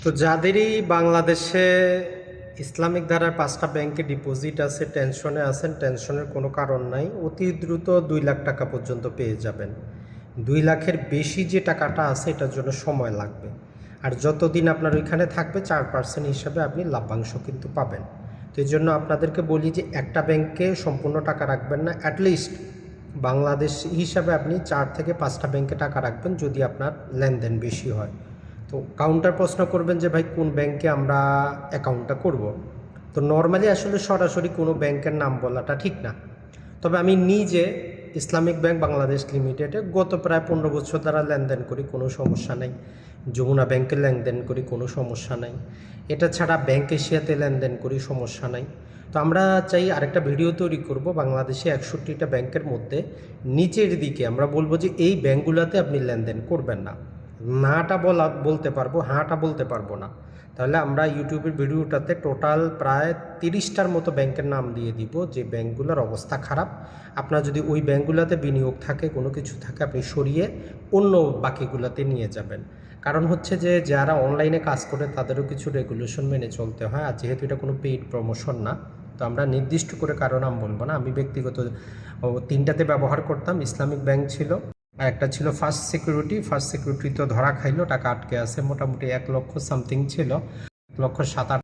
তো যাদেরই বাংলাদেশে ইসলামিক ধারার 5টা ব্যাংকে ডিপোজিট আছে, টেনশনে আছেন, টেনশনের কোনো কারণ নাই। অতি দ্রুত 2 লাখ টাকা পর্যন্ত পেয়ে যাবেন। 2 লাখের বেশি যে টাকাটা আছে এটার জন্য সময় লাগবে। আর যতদিন আপনার ওইখানে থাকবে 4% হিসাবে আপনি লাভ্যাংশ কিন্তু পাবেন। তো এই জন্য আপনাদেরকে বলি যে একটা ব্যাংকে সম্পূর্ণ টাকা রাখবেন না, অ্যাটলিস্ট বাংলাদেশ হিসাবে আপনি 4 থেকে 5টা ব্যাংকে টাকা রাখবেন যদি আপনার লেনদেন বেশি হয়। তো কাউন্টার প্রশ্ন করবেন যে ভাই কোন ব্যাংকে আমরা অ্যাকাউন্টটা করব। তো নর্মালি আসলে সরাসরি কোনো ব্যাংকের নাম বলাটা ঠিক না, তবে আমি নিজে ইসলামিক ব্যাংক বাংলাদেশ লিমিটেডে গত প্রায় 15 বছর দ্বারা লেনদেন করি, কোনো সমস্যা নেই। যমুনা ব্যাংকে লেনদেন করি, কোনো সমস্যা নাই। এটা ছাড়া ব্যাংক এশিয়াতে লেনদেন করি, সমস্যা নাই। তো আমরা চাই আরেকটা ভিডিও তৈরি করব বাংলাদেশে 61টা ব্যাংকের মধ্যে নিচের দিকে আমরা বলবো যে এই ব্যাংকগুলোতে আপনি লেনদেন করবেন না। নাটা বলতে পারবো, হাঁটা বলতে পারবো না। তাহলে আমরা ইউটিউবের ভিডিওটাতে টোটাল প্রায় 30টার মতো ব্যাংকের নাম দিয়ে দিব যে ব্যাংকগুলোর অবস্থা খারাপ। আপনার যদি ওই ব্যাংকগুলোতে বিনিয়োগ থাকে, কোনো কিছু থাকে, আপনি সরিয়ে অন্য বাকিগুলোতে নিয়ে যাবেন। কারণ হচ্ছে যে যারা অনলাইনে কাজ করে তাদেরও কিছু রেগুলেশন মেনে চলতে হয়। আর যেহেতু এটা কোনো পেইড প্রমোশন না, তো আমরা নির্দিষ্ট করে কারো নাম বলবো না। আমি ব্যক্তিগত 3টাতে ব্যবহার করতাম। ইসলামিক ব্যাংক ছিল, আর একটা ছিল ফার্স্ট সিকিউরিটি। ফার্স্ট সিকিউরিটি তো ধরা খাইলো, টাকা আটকে আছে। মোটামুটি 1 লক্ষ সামথিং ছিল, 1,07,8